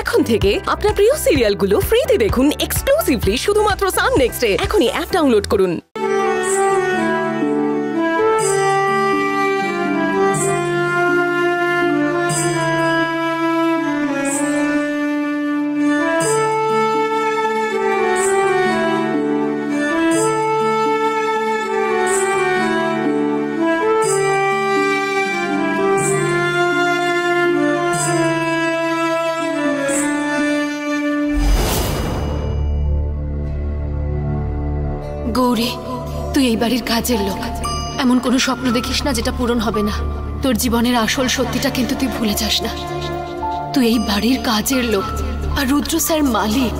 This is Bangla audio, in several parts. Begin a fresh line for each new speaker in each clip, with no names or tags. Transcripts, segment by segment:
এখন থেকে আপনার প্রিয় সিরিয়ালগুলো ফ্রিতে দেখুন এক্সক্লুসিভলি শুধুমাত্র সান নেক্সটে। এখনই অ্যাপ ডাউনলোড করুন।
গৌরী, তুই এই বাড়ির কাজের লোক। এমন কোনো স্বপ্ন দেখিস না যেটা পূরণ হবে না। তোর জীবনের আসল সত্যিটা কিন্তু তুই ভুলে যাস না। তুই এই বাড়ির কাজের লোক আর রুদ্র স্যার মালিক।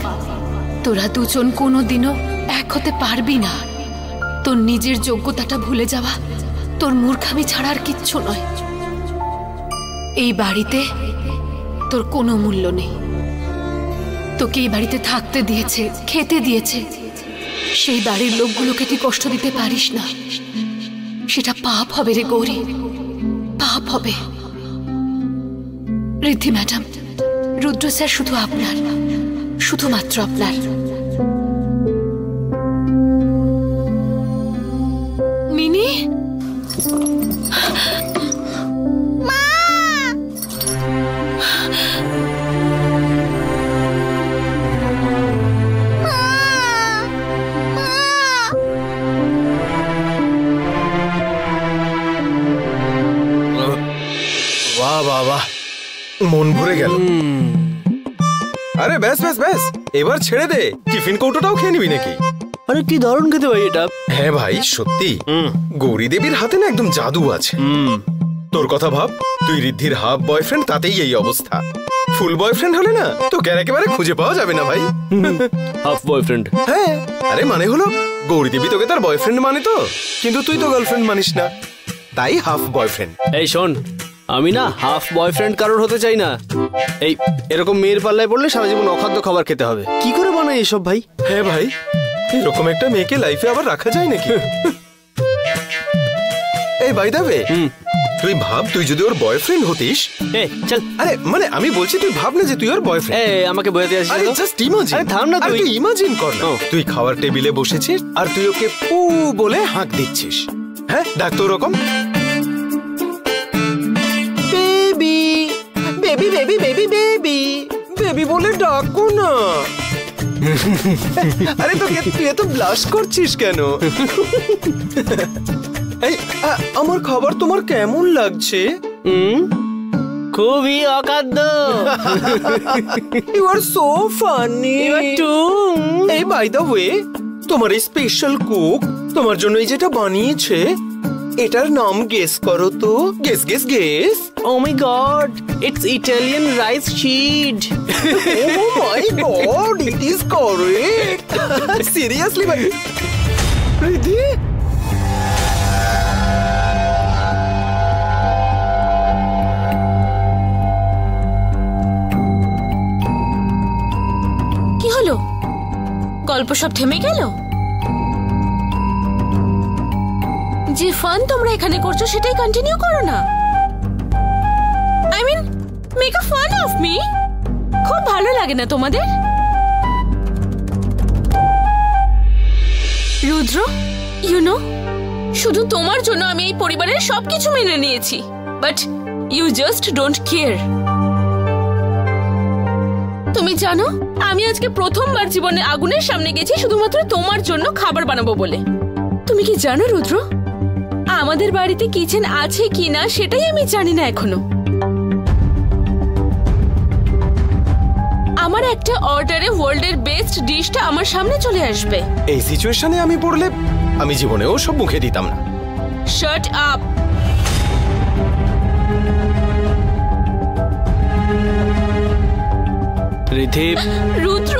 তোরা দুজন কোনোদিনও এক হতে পারবি না। তোর নিজের যোগ্যতাটা ভুলে যাওয়া তোর মূর্খামি ছাড়া আর কিচ্ছু নয়। এই বাড়িতে তোর কোনো মূল্য নেই। তোকে এই বাড়িতে থাকতে দিয়েছে, খেতে দিয়েছে, সেই বাড়ির লোকগুলোকে তুই কষ্ট দিতে পারিস না। সেটা পাপ হবে রে গৌরী, পাপ হবে। রিদ্ধি ম্যাডাম, রুদ্র স্যার শুধু আপনার, শুধুমাত্র আপনার। মিনি,
বাবা মন ভরে গেল। আরে ব্যাস ব্যাস ব্যাস, এবার ছেড়ে দে। টিফিন কৌটোটাও খেয়ে নিবি নাকি?
আরে কি দারুণ খেতে ভাই এটা।
হ্যাঁ ভাই সত্যি, গৌরী দেবীর হাতে না একদম জাদু আছে। তোর কথা ভাব, তুই রিদ্ধির হাফ বয়ফ্রেন্ড, তাতেই এই অবস্থা। ফুল বয়ফ্রেন্ড হলে না তোকে একেবারে খুঁজে পাওয়া যাবে না ভাই।
Half boyfriend?
হ্যাঁ, আরে মানে হলো গৌরী দেবী তোকে তার বয়ফ্রেন্ড মানে তো, কিন্তু তুই তো গার্লফ্রেন্ড মানিস না, তাই হাফ বয়ফ্রেন্ড।
এই শোন, আমি না হাফ বয়ফ্রেন্ড কারোর হতে চাই না। এই এরকম মেয়ের পাল্লায় পড়লে সারা জীবন অখাদ্য খাবার খেতে হবে। কি করে বানায় এসব ভাই?
হ্যাঁ ভাই, এরকম একটা মেয়েকে লাইফে আবার রাখা যায় নাকি? এই বাই দ্য ওয়ে, তুই ভাব তুই যদি ওর বয়ফ্রেন্ড হতিস।
চল।
আরে মানে আমি বলছি তুই ভাব না যে তুই ওর বয়ফ্রেন্ড।
আমাকে বোঝাতে আসিস?
আরে জাস্ট ইমাজিন।
আরে থাম না, তুই
ইমাজিন কর না, তুই খাওয়ার টেবিলে বসেছিস আর তুই ওকে পু বলে হাঁক দিচ্ছিস। হ্যাঁ, ডাক তো ওরকম baby baby baby baby baby baby বলে ডাকো না। আরে তোকে তুই এত ব্লাশ করছিস কেন? এই আমার খাবার তোমার কেমন লাগছে?
খুবই অখাদ্য।
You are so funny. এই বাই দ্য ওয়ে, তোমার এই স্পেশাল কুক তোমার জন্য এই যেটা বানিয়েছে, এটার নাম গেস করো তো। Guess guess guess.
Oh my god, it's Italian rice sheet.
Oh my god, it is correct. Seriously ভাই? রিদ্ধি,
কি হলো? গল্প সব থেমে গেল? যে ফান তোমরা এখানে করছো সেটাই কন্টিনিউ করো না। I mean, make a fun of me. খুব ভালো লাগে না তোমাদের? রুদ্র, ইউ নো, শুধু তোমার জন্য আমি এই পরিবারের সবকিছু মেনে নিয়েছি, but you just don't care. তুমি জানো, আমি আজকে প্রথমবার জীবনে আগুনের সামনে গেছি শুধুমাত্র তোমার জন্য খাবার বানাবো বলে। তুমি কি জানো রুদ্র, আমাদের বাড়িতে কিচেন আছে কিনা সেটাই আমি জানি না এখনো। আমার একটা অর্ডারে ওয়ার্ল্ডের বেস্ট ডিশটা আমার সামনে চলে আসবে।
এই সিচুয়েশনে আমি পড়লে আমি জীবনেও সব মুখে দিতাম না।
Shut up.
Riddhi,
Rudra,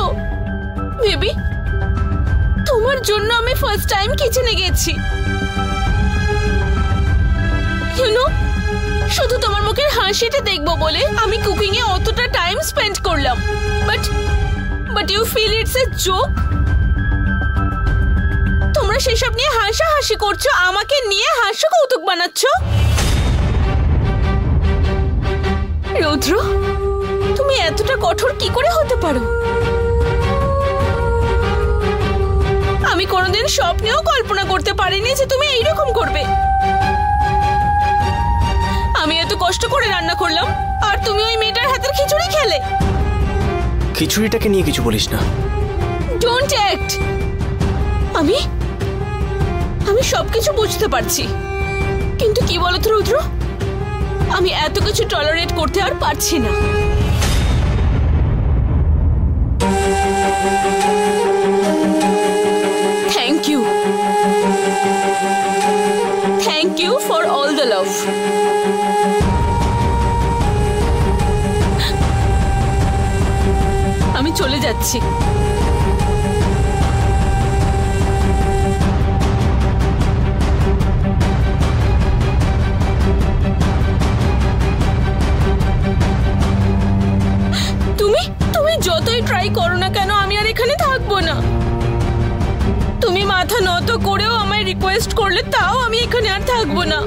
baby, তোমার জন্য আমি ফার্স্ট টাইম কিচেনে গেছি। ইউ নো, শুধু তোমার মুখের হাসিটা দেখবো বলে আমি কুকিং এ অতটা টাইম স্পেন্ড করলাম, but you feel it's a joke. তোমরা সেসব নিয়ে হাসাহাসি করছো, আমাকে নিয়ে হাস্য কৌতুক বানাচ্ছ। রুদ্র, তুমি
তুমি এতটা কঠোর কি করে হতে পারো? আমি কোনোদিন স্বপ্নেও কল্পনা করতে পারিনি যে তুমি এইরকম করবে। আমি এত কষ্ট করে রান্না করলাম আর তুমি ওই মেয়েটার হাতের খিচুড়ি খেলে।
খিচুড়িটাকে নিয়ে কিছু বলিস না।
Don't act. আমি সবকিছু বুঝতে পারছি, কিন্তু কি বলো তো রুদ্র, আমি এত কিছু টলারেট করতে আর পারছি না। Thank you for all the love. আমি চলে যাচ্ছি। তুমি যতই ট্রাই করো না কেন আমি আর এখানে থাকবো না। তুমি মাথা নত করেও আমায় রিকোয়েস্ট করলে তাও আমি এখানে আর থাকবো না।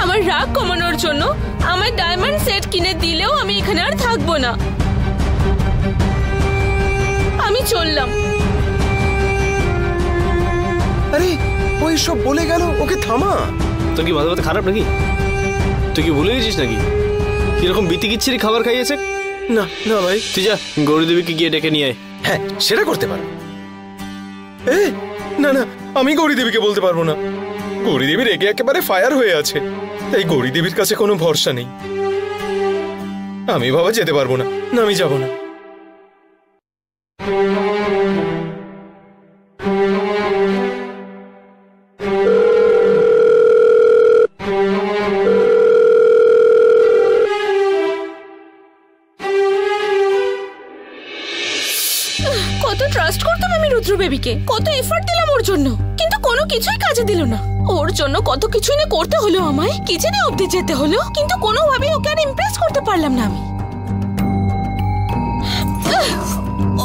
আমার রাগ কমানোর জন্য আমায় ডায়মন্ড সেট কিনে দিলেও আমি এখানে আর থাকবো না। আমি চললাম।
আরে ওই সব বলে গেল, ওকে থামা।
তোর কি মাথা খারাপ নাকি? তুই কি ভুলে গেছিস নাকি কিরকম বিতিকিচ্ছিরি খাবার খাইয়েছে?
না না ভাই,
তুই যা গৌরী দেবীকে গিয়ে ডেকে নিয়ে আয়।
হ্যাঁ সেটা করতে পারো। না না, আমি গৌরী দেবীকে বলতে পারবো না। গৌরী দেবী রেগে একেবারে ফায়ার হয়ে আছে। এই গৌরী দেবীর কাছে কোনো ভরসা নেই। আমি বাবা যেতে পারবো না। না আমি যাব না।
কত ট্রাস্ট করতাম আমি রুদ্র বেবিকে, কত এফর্ট দিলাম ওর জন্য, কিন্তু কোনো কিছুই কাজে দিল না। ওর জন্য কত কিছুই না করতে হলো, আমায় কিচেনে অবধি যেতে হলো, কিন্তু কোনোভাবেই ওকে আর ইমপ্রেস করতে পারলাম না আমি।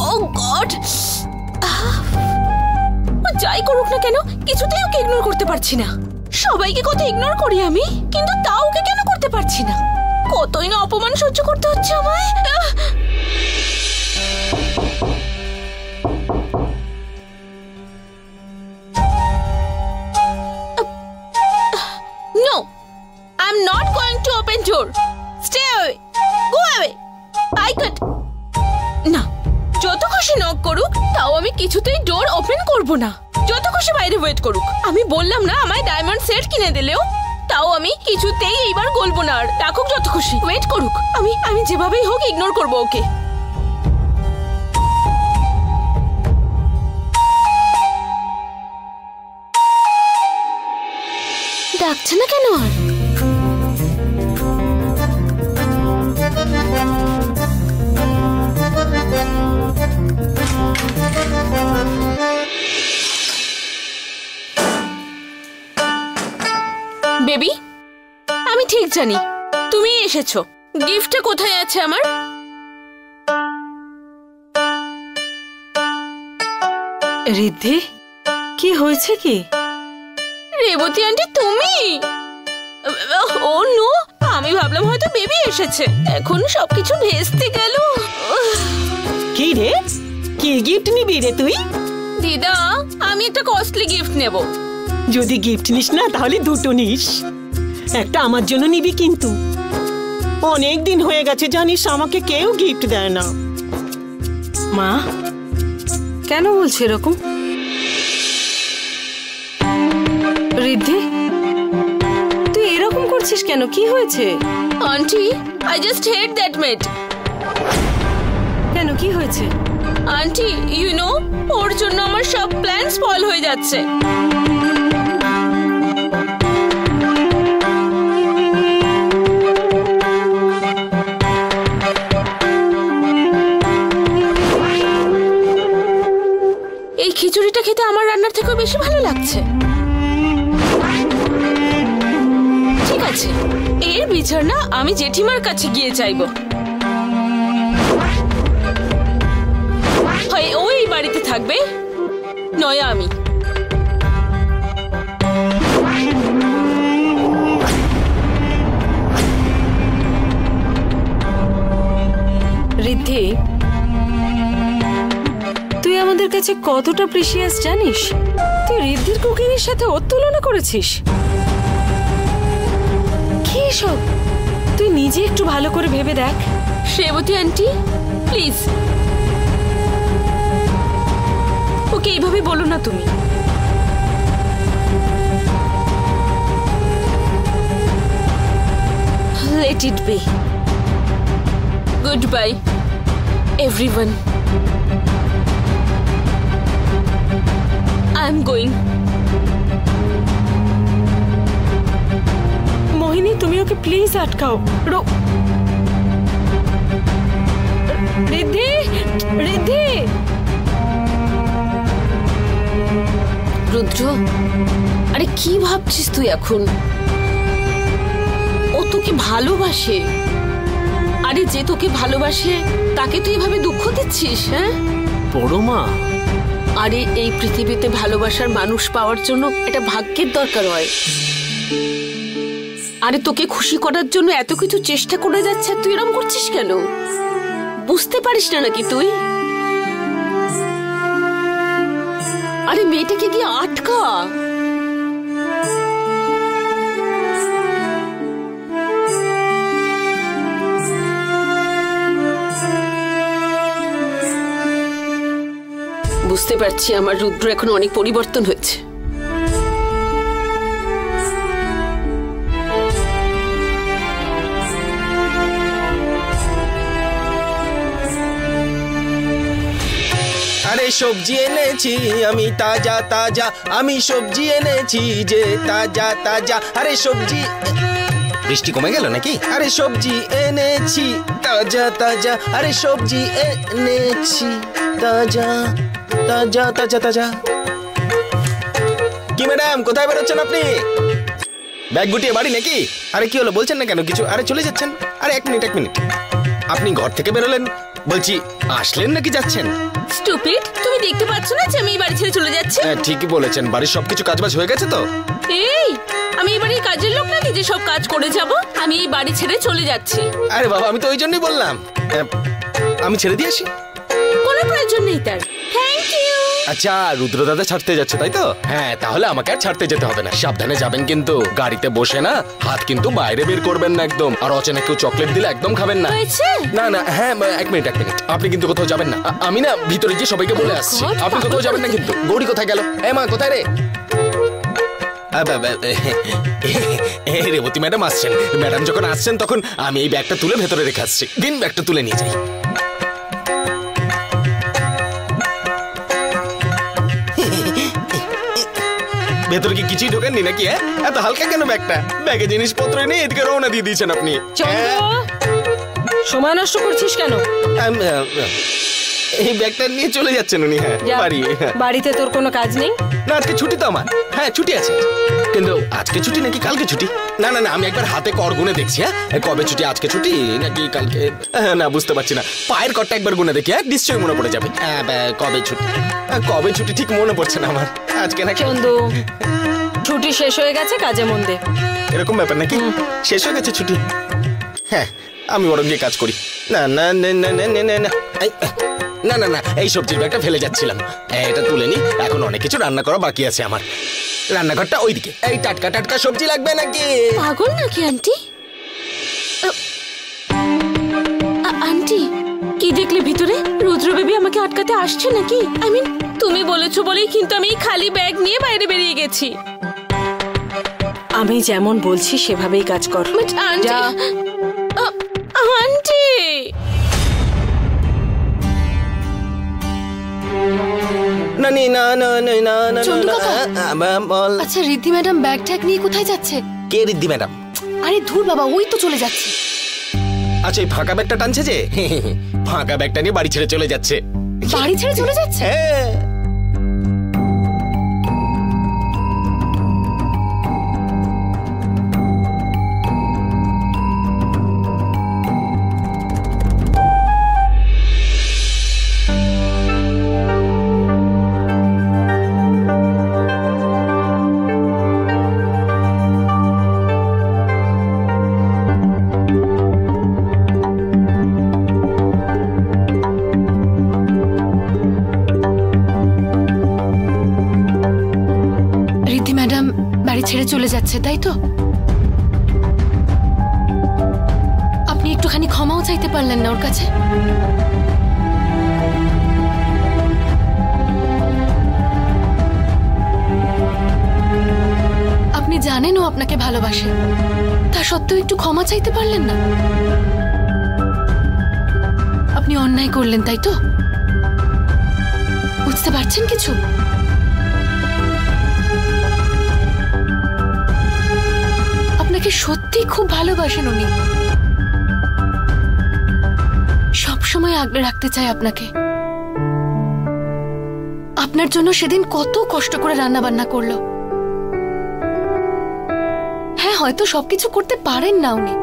ও গড, যাই করুক না কেন কিছুতেই ওকে ইগনোর করতে পারছি না। সবাইকে কত ইগনোর করি আমি, কিন্তু তাও ওকে কেন করতে পারছি না? কতই না অপমান সহ্য করতে হচ্ছে আমায়। No, I'm not going to open door. Stay away. Go away. I could. না, যত খুশি নক করুক তাও আমি কিছুতেই ডোর ওপেন করব না। যত খুশি বাইরে ওয়েট করুক। আমি বললাম না আমায় ডায়মন্ড সেট কিনে দিলেও, তাও আমি কিছুতেই এইবার গলবো না। আর ডাকুক যত খুশি, ওয়েট করুক। আমি যেভাবেই হোক ইগনোর করব ওকে। ডাকছে না কেন আর? বেবি, আমি ঠিক জানি তুমি এসেছো। গিফটটা কোথায় আছে আমার?
রিদ্ধি, কি হয়েছে কি?
রেবতী আন্টি তুমি? ও নো, আমি ভাবলাম হয়তো বেবি এসেছে। এখন সবকিছু ভেস্তে গেল।
কি রে, কি গিফট নিবি রে তুই?
দিদা, আমি একটা কস্টলি গিফট নেব।
যদি গিফট নিস না তাহলে দুটো নিস। একটা আমার জন্য নিবি, কিন্তু অনেক দিন হয়ে গেছে জানিস আমাকে কেউ গিফট দেয় না। মা কেন বলছে এরকম? রিদ্ধি, তুই এরকম করছিস কেন? কি হয়েছে?
Aunty, I just hate that made.
কেন, কি হয়েছে?
আন্টি, ইউ নো, ওর জন্য আমার সব প্ল্যান স্পয়েল হয়ে যাচ্ছে। এই খিচুড়িটা খেতে আমার রান্নার থেকেও বেশি ভালো লাগছে। ঠিক আছে, এর বিচার না আমি জেঠিমার কাছে গিয়ে চাইবো। হয় ওই বাড়িতে থাকবে, নয় আমি।
রিদ্ধি, তুই আমাদের কাছে কতটা প্রিশিয়াস জানিস? তুই রিদ্ধির কুকিংয়ের সাথে ওর তুলনা করেছিস? কি সব? তুই নিজে একটু ভালো করে ভেবে দেখ।
শ্রেবতী আন্টি প্লিজ, ওকে এইভাবে বলো না তুমি। Let it be. Goodbye, everyone. I'm going.
মোহিনী, তুমি ওকে প্লিজ আটকাও। রিদ্ধি, রিদ্ধি।
রুদ্র, আরে কি ভাবছিস তুই এখন? ও তোকে ভালোবাসে। আরে যে তোকে ভালোবাসে তাকে তুই এভাবে দুঃখ দিচ্ছিস? হ্যাঁ
বড় মা,
আরে এই পৃথিবীতে ভালোবাসার মানুষ পাওয়ার জন্য এটা ভাগ্যের দরকার হয়। আরে তোকে খুশি করার জন্য এত কিছু চেষ্টা করে যাচ্ছে, তুই এরকম করছিস কেন? বুঝতে পারিস না নাকি তুই? আরে মেয়েটাকে গিয়ে আটকা। বুঝতে পারছি আমার রুদ্র এখন অনেক পরিবর্তন হয়েছে।
আরে সবজি এনেছি আমি তাজা তাজা, আমি সবজি এনেছি যে তাজা তাজা। আরে সবজি, বৃষ্টি কমে গেল নাকি? আরে সবজি এনেছি তাজা তাজা, আরে সবজি এনেছি তাজা তাজা তাজা তাজা। কি ম্যাডাম, কোথায় বেরোচ্ছেন আপনি? ব্যাগ গুটিয়ে বাড়ি নাকি? আরে কি হলো, বলছেন না কেন কিছু? আরে চলে যাচ্ছেন? আরে এক মিনিট এক মিনিট, আপনি ঘর থেকে বেরোলেন বলছি, আসলেন নাকি যাচ্ছেন?
স্টুপিড, তুমি দেখতে পাচ্ছ না যে আমি এই বাড়ি ছেড়ে চলে যাচ্ছি?
হ্যাঁ ঠিকই বলেছেন, বাড়ির সবকিছু কাজবাজ হয়ে গেছে তো?
এই আমি এই বাড়ির কাজের লোক নাকি যে সব কাজ করে যাব? আমি এই বাড়ি ছেড়ে চলে যাচ্ছি।
আরে বাবা, আমি তো ওই জন্যই বললাম আমি ছেড়ে দিয়ে আসি।
কোনো প্রয়োজন নেই তার। Thank you.
আচ্ছা, রুদ্র দাদা ছাড়তে যাচ্ছে তাই তো? হ্যাঁ, তাহলে আমাকে আর ছাড়তে যেতে হবে না। সাবধানে যাবেন কিন্তু, গাড়িতে বসে না হাত কিন্তু বাইরে বের করবেন না একদম। আর অচেনা কেউ চকলেট দিলে একদম খাবেন না। না না, হ্যাঁ এক মিনিট এক মিনিট, আপনি কিন্তু কোথাও যাবেন না। আমি না ভিতরে গিয়ে সবাইকে বলে আসছি, আপনি কোথাও যাবেন না কিন্তু। গৌরী কোথায় গেল? মা কোথায় রে? রেবতী ম্যাডাম আসছেন। ম্যাডাম যখন আসছেন তখন আমি এই ব্যাগটা তুলে ভেতরে রেখে আসছি। দিন ব্যাগটা তুলে নিয়ে যাই। ভেতরে কি কিছুই ঢোকেননি নাকি? এত হালকা কেন ব্যাগটা? ব্যাগে জিনিসপত্র নেই, এদিকে রওনা দিয়ে দিয়েছেন আপনি।
সময় নষ্ট করছিস কেন?
এই ব্যাগটা নিয়ে চলে যাচ্ছেন উনি। হ্যাঁ বাড়ি।
বাড়িতে তোর কোনো কাজ নেই?
না, আজকে ছুটি তো আমার। হ্যাঁ ছুটি আছে, কিন্তু আজকে ছুটি নাকি কালকে ছুটি? না না না, আমি একবার হাতে কর গুনে দেখছি। হ্যাঁ কবে ছুটি, আজকে ছুটি নাকি কালকে? না বুঝতে পারছি না, পায়ের করটা একবার গুনে দেখি। হ্যাঁ নিশ্চয়ই মনে পড়ে যাবে। কবে ছুটি, কবে ছুটি ঠিক মনে পড়ছে না আমার। আজকে না
চন্দু, ছুটি শেষ হয়ে গেছে, কাজে মন দে।
এরকম ব্যাপার নাকি? শেষ হয়ে গেছে ছুটি? হ্যাঁ আমি বরং গিয়ে কাজ করি। না না না না না না না না না না, এই সবজির ব্যাগটা ফেলে যাচ্ছিলাম, এটা তুলে নি। এখন অনেক কিছু রান্না করা বাকি আছে আমার। রান্নাঘরটা ওইদিকে। এই টাটকা টাটকা সবজি লাগবে নাকি?
পাগল নাকি আন্টি? আন্টি কি দেখলে ভিতরে? রুদ্র বেবি আমাকে আটকাতে আসছে নাকি? আই মিন তুমি বলেছো বলেই কিন্তু আমি খালি ব্যাগ নিয়ে বাইরে বেরিয়ে গেছি।
আমি যেমন বলছি সেভাবেই কাজ কর।
আন্টি, আন্টি
না না না না না না না।
আচ্ছা রিদ্ধি ম্যাডাম ব্যাগ ট্যাগ নিয়ে কোথায় যাচ্ছে?
কে রিদ্ধি ম্যাডাম?
আরে ধুর বাবা, ওই তো চলে যাচ্ছে।
আচ্ছা এই ফাঁকা ব্যাগটা টানছে যে, ফাঁকা ব্যাগটা নিয়ে বাড়ি ছেড়ে চলে যাচ্ছে।
বাড়ি ছেড়ে চলে যাচ্ছে?
হ্যাঁ।
ছেড়ে চলে যাচ্ছে, তাই তো? আপনি একটুখানি ক্ষমাও চাইতে পারলেন না ওর কাছে? আপনি জানেন ও আপনাকে ভালোবাসে, তা সত্ত্বেও একটু ক্ষমা চাইতে পারলেন না? আপনি অন্যায় করলেন, তাই তো? বুঝতে পারছেন কিছু? আপনাকে সত্যি খুব ভালোবাসেন উনি, সবসময় আগলে রাখতে চাই আপনাকে। আপনার জন্য সেদিন কত কষ্ট করে রান্না বান্না করলো। হ্যাঁ, হয়তো সবকিছু করতে পারেন না উনি,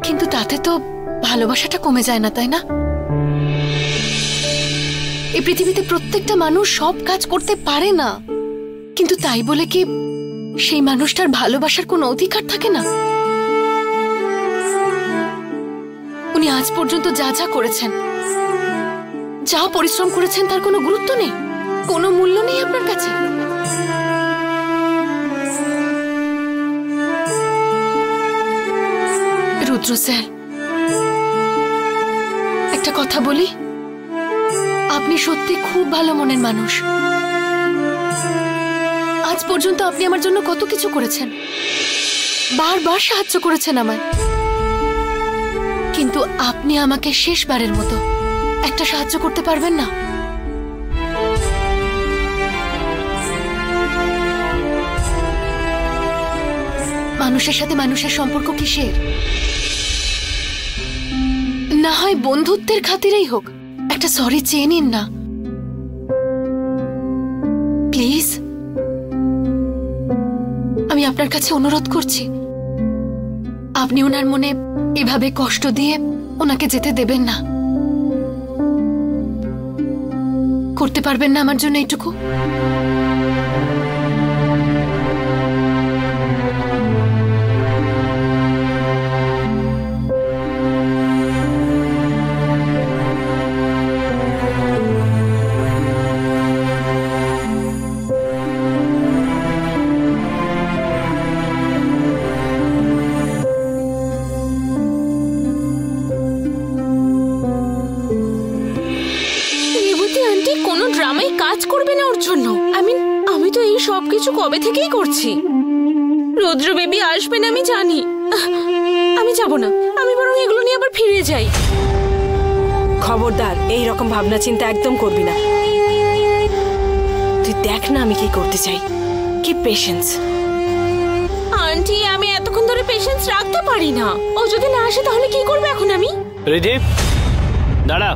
কিন্তু তাতে তো ভালোবাসাটা কমে যায় না, তাই না? এই পৃথিবীতে প্রত্যেকটা মানুষ সব কাজ করতে পারে না, কিন্তু তাই বলে কি সেই মানুষটার ভালোবাসার কোনো অধিকার থাকে না? উনি আজ পর্যন্ত যা যা করেছেন, যা পরিশ্রম করেছেন, তার কোনো গুরুত্ব নেই, কোনো মূল্য নেই আপনার কাছে? রুদ্র স্যার, একটা কথা বলি, আপনি সত্যি খুব ভালো মনের মানুষ। আজ পর্যন্ত আপনি আমার জন্য কত কিছু করেছেন, বারবার সাহায্য করেছেন আমায়, কিন্তু আপনি আমাকে শেষবারের মতো একটা সাহায্য করতে পারবেন না? মানুষের সাথে মানুষের সম্পর্ক কিসের? না হয় বন্ধুত্বের খাতিরেই হোক, একটা সরি চেয়ে নিন না প্লিজ। আমি আপনার কাছে অনুরোধ করছি, আপনি ওনার মনে এভাবে কষ্ট দিয়ে ওনাকে যেতে দেবেন না। করতে পারবেন না আমার জন্য এইটুকু?
সবকিছু কবে থেকেই করছি। রুদ্র বেবি আসবেন আমি জানি, আমি যাব না, আমি বরং এগুলো নিয়ে আবার ফিরে যাই।
খবরদার এই রকম ভাবনা চিন্তা একদম করবি না। তুই দেখ না আমি কি করতে চাই। কি পেশেন্স।
আন্টি, আমি এতক্ষণ ধরে পেশেন্স রাখতে পারি না। ও যদি না আসে তাহলে কি করব এখন আমি?
রিধি, দাঁড়া।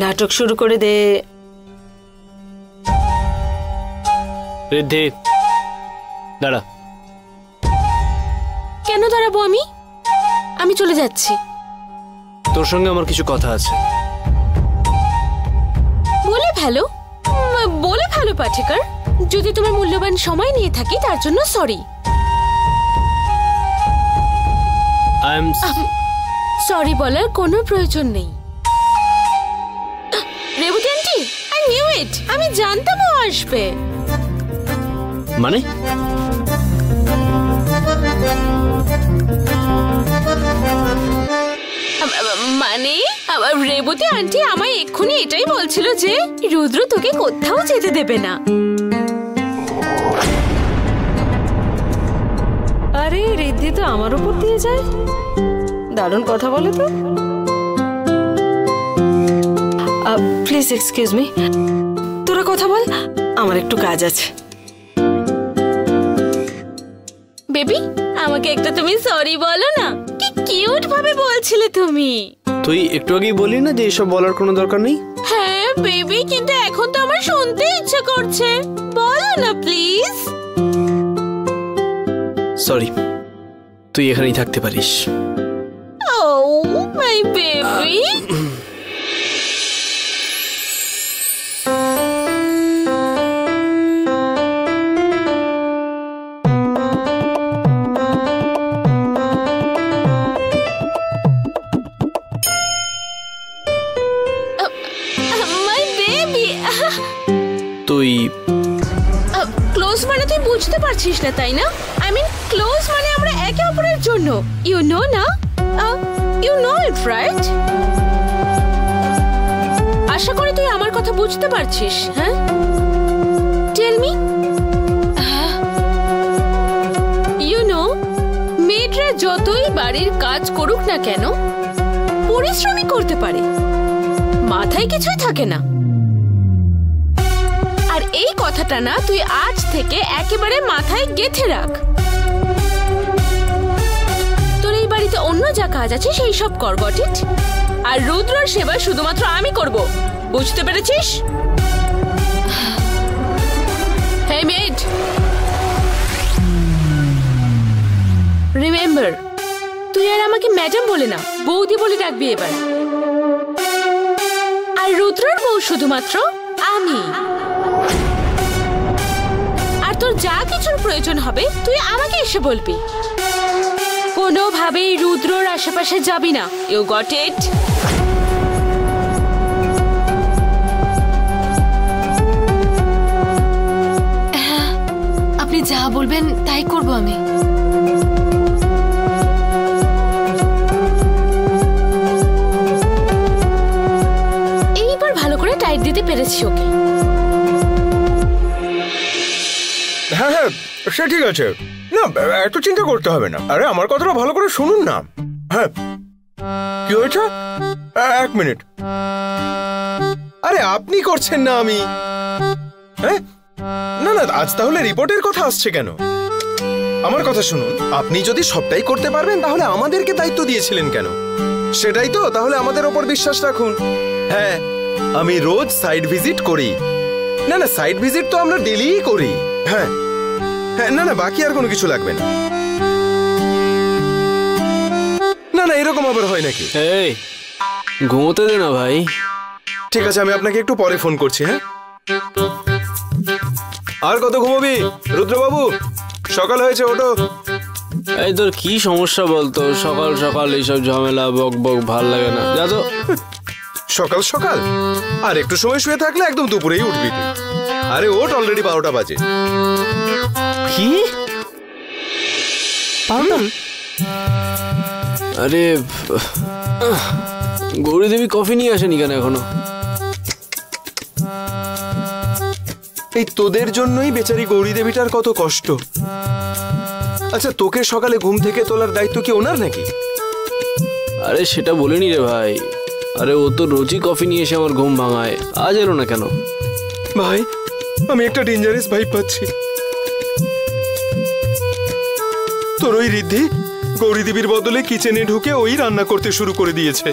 নাটক শুরু করে দে।
রিদ্ধি, দাঁড়া।
কেন দাঁড়াবো আমি? আমি চলে যাচ্ছি।
তোর সঙ্গে আমার কিছু কথা আছে।
বলে ফেলো, বলে ফেলো পাঠিকার। যদি তোমার মূল্যবান সময় নিয়ে থাকি তার জন্য সরি। সরি বলার কোনো প্রয়োজন নেই। Rebati aunty, I knew it. আমি জানতাম ও আসবে।
মানে?
মানে রেবতী আন্টি আমায় এক্ষুনি এটাই বলছিল যে রুদ্র তোকে কোথাও যেতে দেবে না।
আরে রিদ্ধি তো আমার উপর দিয়ে যায়। দারুণ কথা বলে তো। প্লিজ এক্সকিউজ মি, তোরা কথা বল, আমার একটু কাজ আছে।
বেবি, আমাকে একটা তুমি সরি বলো না। কি কিউট ভাবে বলছিলে তুমি।
তুই একটু আগেই বললি না যে এসব বলার কোনো দরকার নেই?
হ্যাঁ বেবি, কিন্তু এখন তো আমার শুনতে ইচ্ছে করছে। বলো না প্লিজ।
সরি, তুই এখানেই থাকতে পারিস।
ও মাই বেবি।
তুই
মানে তুই বুঝতে পারছিস না, তাই না? আই মিন ক্লোজ মানে আমরা একে অপরের জন্য। ইউ নো না? You know it, right? আশা করি তুই আমার কথা বুঝতে পারছিস। হ্যাঁ, টেল মি। ইউ নো, মেয়েরা যতই বাড়ির কাজ করুক না কেন, পরিশ্রমই করতে পারে, মাথায় কিছুই থাকে না। আর এই কথাটা না তুই আজ থেকে একেবারে মাথায় গেঁথে রাখ। তোর এই বাড়িতে অন্য যা কাজ আছে সেই সব কর, গট ইট? আর রুদ্রর সেবা শুধুমাত্র আমি করব, বুঝতে পেরেছিস? হেই মেড, রিমেম্বার, তুই আর আমাকে ম্যাডাম বলে না, বৌদি বলে ডাকবি এবার। আর রুদ্রর বউ শুধুমাত্র আমি। আর তোর যা কিছুর প্রয়োজন হবে তুই আমাকে এসে বলবি। কোনোভাবেই রুদ্রর আশেপাশে যাবি না, ইউ গট ইট?
আপনি যা বলবেন তাই করব আমি।
এইবার ভালো করে টাইট দিতে পেরেছি ওকে।
হ্যাঁ হ্যাঁ, সে ঠিক আছে, না এত চিন্তা করতে হবে না। আরে আমার কথাটা ভালো করে শুনুন না। হ্যাঁ, কি হয়েছে? 1 মিনিট। আরে আপনি করছেন না, আমি। হ্যাঁ, না না, আজ তাহলে রিপোর্টের কথা আসছে কেন? আমার কথা শুনুন, আপনি যদি সবটাই করতে পারবেন তাহলে আমাদেরকে দায়িত্ব দিয়েছিলেন কেন? সেটাই তো, তাহলে আমাদের ওপর বিশ্বাস রাখুন। হ্যাঁ, আমি রোজ সাইট ভিজিট করি। না না, সাইট ভিজিট তো আমরা ডেলিই করি। হ্যাঁ হ্যাঁ, না না, বাকি আর কোনো কিছু লাগবে না। না না, এরকম আবার হয় নাকি?
এই ঘুমোতে দে না ভাই।
ঠিক আছে, আমি আপনাকে একটু পরে ফোন করছি। হ্যাঁ, আর কত ঘুমোবি রুদ্রবাবু? সকাল হয়েছে, ওঠো।
এই তোর কি সমস্যা বলতো? সকাল সকাল এইসব ঝামেলা বক বক ভাল লাগে না, যা তো।
সকাল সকাল আর একটু সময় শুয়ে থাকলে একদম দুপুরেই উঠবি তুই। আরে ওঠ, অলরেডি 12টা বাজে।
কি? আরে গৌরী দেবী কফি নিয়ে আসেনি কেন এখনো?
এই তোদের জন্যই বেচারি গৌরী দেবীটার কত কষ্ট। আচ্ছা, তোকে সকালে ঘুম থেকে তোলার দায়িত্ব কি ওনার নাকি?
আরে সেটা বলিনি রে ভাই। আরে ও তো রোজই কফি নিয়ে এসে আমার ঘুম ভাঙায়, আজ এলো না কেন?
ভাই, আমি একটা ডেঞ্জারাস ভাইব পাচ্ছি। তোর ওই রিদ্ধি গৌরী দেবীর বদলে কিচেনে ঢুকে ওই রান্না করতে শুরু করে দিয়েছে।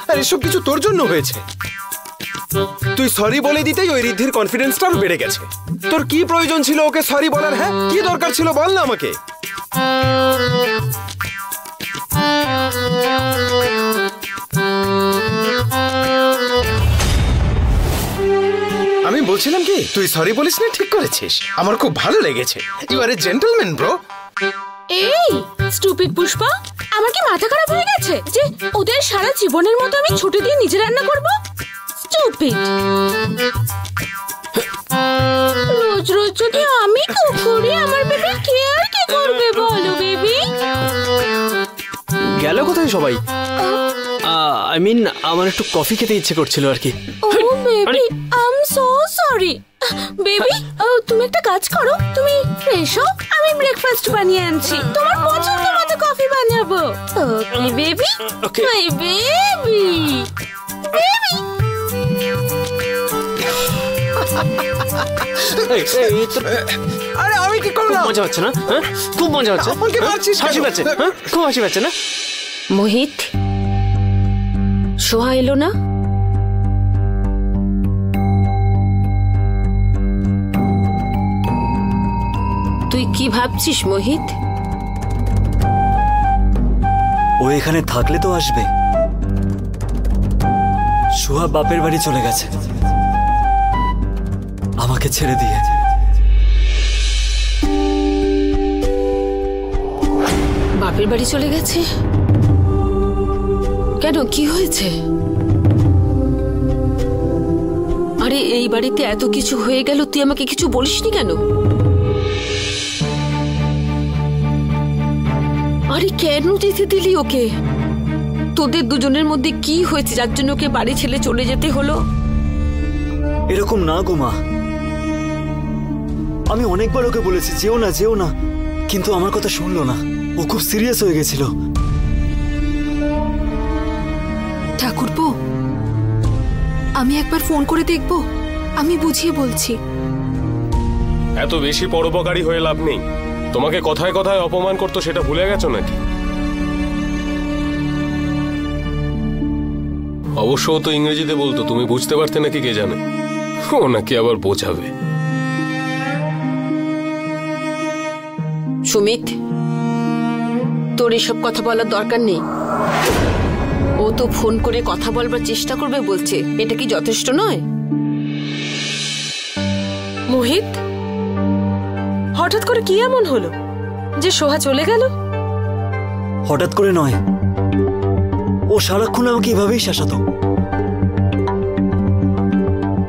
আর এসব কিছু তোর জন্য হয়েছে। তুই সরি বলে দিতেই ওই রিদ্ধির কনফিডেন্সটা আরো বেড়ে গেছে। তোর কি প্রয়োজন ছিল ওকে সরি বলার? হ্যাঁ, কি দরকার ছিল বল না আমাকে। আমি বলছিলাম কি, তুই সরি বলিস না, ঠিক করেছিস, আমার খুব ভালো লেগেছে। You are a gentleman bro.
এই স্টুপিড পুষ্পা, আমার কি মাথা খারাপ হয়ে গেছে যে ওদের সারা জীবনের মতো আমি ছুটি দিয়ে নিজে রান্না করব? স্টুপিড। রোজ রোজ যদি আমি কুক করি, আমার বেবি কেয়ার কি করবে বলো বেবি?
গেল কোথায় সবাই? আই মিন আমার একটু কফি খেতে ইচ্ছে করছিল আর কি।
ও baby, I am so sorry. Baby, তুমি একটা কাজ করো, তুমি ফ্রেশ হও, আমি ব্রেকফাস্ট বানিয়ে আনছি, তোমার পছন্দ মতো কফি বানাবো। Okay baby, my baby, baby.
আরে আমি কি করলাম?
মজা হচ্ছে না? হ্যাঁ, খুব মজা হচ্ছে।
আমাকে মারছিস কেন?
হাসি পাচ্ছে? হ্যাঁ, খুব হাসি পাচ্ছে না?
মোহিত, সোহা এলো না? তুই কি ভাবছিস মোহিত?
ও এখানে থাকলে তো আসবে। সোহা বাপের বাড়ি চলে গেছে আমাকে ছেড়ে দিয়ে।
বাপের বাড়ি চলে গেছে কেন? কি হয়েছে?
আরে এই বাড়িতে এত কিছু হয়ে গেল, তুই আমাকে কিছু বলিসনি কেন? আরে কেন যেতে দিলি ওকে? তোদের দুজনের মধ্যে কি হয়েছে যার জন্য ওকে বাড়ি ছেড়ে চলে যেতে হলো?
এরকম না গো মা, আমি অনেকবার ওকে বলেছি যেও না যেও না, কিন্তু আমার কথা শুনলো না। ও খুব সিরিয়াস হয়ে গেছিল।
ঠাকুরপো, আমি একবার ফোন করে দেখব, আমি বুঝিয়ে বলছি।
এত বেশি পরোপকারী হয়ে লাভ নেই। তোমাকে কথায় কথায় অপমান করতো, সেটা ভুলে গেছো নাকি? অবশ্য ও তো ইংরেজিতে বলতো, তুমি বুঝতে পারতে নাকি কে জানে। ও নাকি আবার বোঝাবে।
সুমিত, তোর এসব কথা বলার দরকার নেই। ও তো ফোন করে কথা বলবার চেষ্টা করবে বলছে, এটা কি যথেষ্ট নয়?
মোহিত, হঠাৎ করে কি এমন হলো যে সোহা চলে গেল?
হঠাৎ করে নয়, ও সারাক্ষণ আমাকে এভাবেই শাসাতো।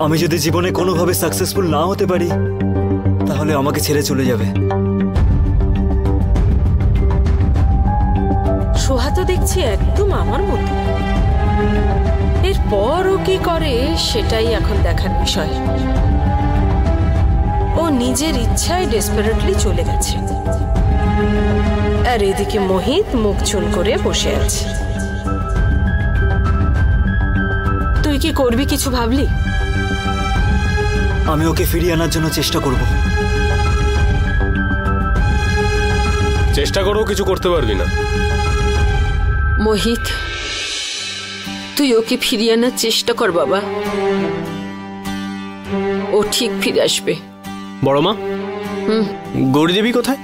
আমি যদি জীবনে কোনোভাবে সাকসেসফুল না হতে পারি তাহলে আমাকে ছেড়ে চলে যাবে।
সোহা তো দেখছি একদম আমার মতো। এরপর ও কি করে সেটাই এখন দেখার বিষয়। ও নিজের ইচ্ছায় ডেসপারেটলি চলে গেছে, আর এদিকে মোহিত মুখ চুন করে বসে আছে। তুই কি করবি কিছু ভাবলি?
আমি ওকে ফিরিয়ে আনার জন্য চেষ্টা করব।
চেষ্টা করেও কিছু করতে পারবি না।
মোহিত, তুই ওকে ফিরিয়ে আনার চেষ্টা কর বাবা, ও ঠিক ফিরে আসবে।
বড় মা, গৌরী দেবী কোথায়?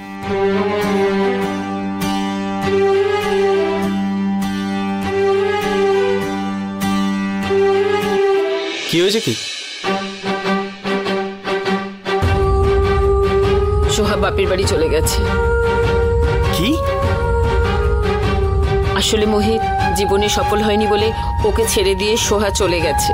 কি হয়েছে কি?
সোহা বাপের বাড়ি চলে গেছে।
কি?
আসলে মোহিত জীবনে সফল হয়নি বলে ওকে ছেড়ে দিয়ে সোহা চলে গেছে।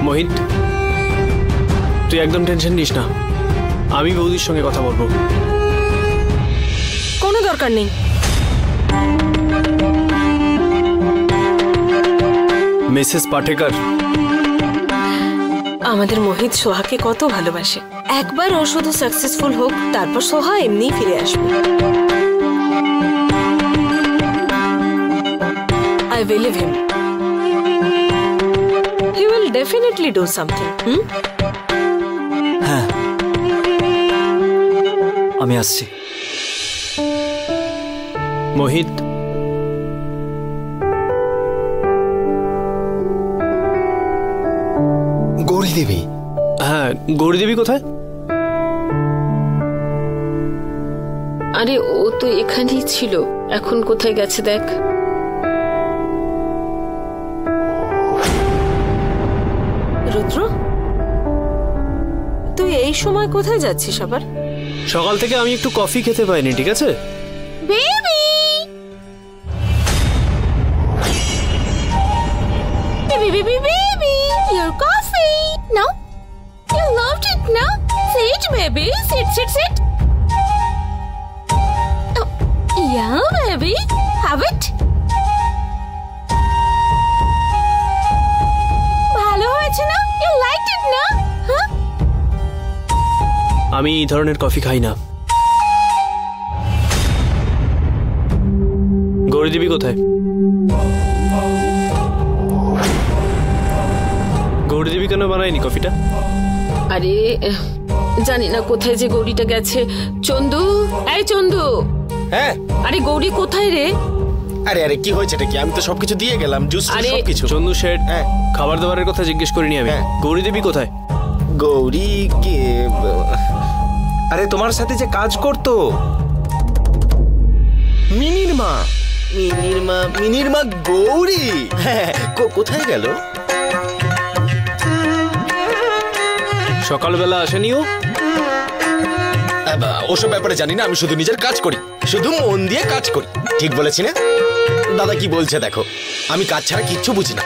মোহিত, তুই একদম টেনশন নিস না, আমি বৌদির সঙ্গে কথা বলবো।
কোনো দরকার নেই।
মিসেস পাটেকর,
আমাদের মোহিত সোহাকে কত ভালোবাসে। একবার ও শুধু সাকসেসফুল হোক, তারপর সোহা এমনি ফিরে আসবে। I believe him. He will definitely do something.
হ্যাঁ, আমি আসছি।
মোহিত,
গৌরী দেবী?
হ্যাঁ, গৌরী দেবী কোথায়?
আরে ও তো এখানেই ছিল, এখন কোথায় গেছে দেখ।
রুদ্র, তুই এই সময় কোথায় যাচ্ছিস আবার?
সকাল থেকে আমি একটু কফি খেতে পাইনি, ঠিক আছে?
Baby! Baby! Your coffee! No? You loved it, no? Sit, baby. Sit. Oh, yeah, baby. Have it. ভালো হয়েছে না? You liked it, না? Huh?
আমি এই ধরনের কফি খাই না। গৌরী দেবী কোথায়? গৌরী দেবী কেন বানায়নি কফিটা?
আরে জানি না কোথায় যে গৌরীটা গেছে। চন্দু, এই চন্দু।
হ্যাঁ।
আরে গৌরী কোথায় রে?
আরে কি হয়েছে কি? আমি তো সবকিছু দিয়ে গেলাম, জুস সবকিছু।
চন্দু শেঠ, খাবার দাবারের কথা জিজ্ঞেস করিনি আমি। গৌরী দেবী কোথায়?
গৌরী কি? আরে তোমার সাথে যে কাজ করতো মিনির মা গৌরী। হ্যাঁ, কোথায় গেল?
সকালবেলা আসেনি ও?
ওসব ব্যাপারে জানি না, আমি শুধু নিজের কাজ করি, শুধু মন দিয়ে কাজ করি। ঠিক বলেছি না? দাদা কি বলছে দেখো, আমি কাজ ছাড়া কিচ্ছু বুঝি না।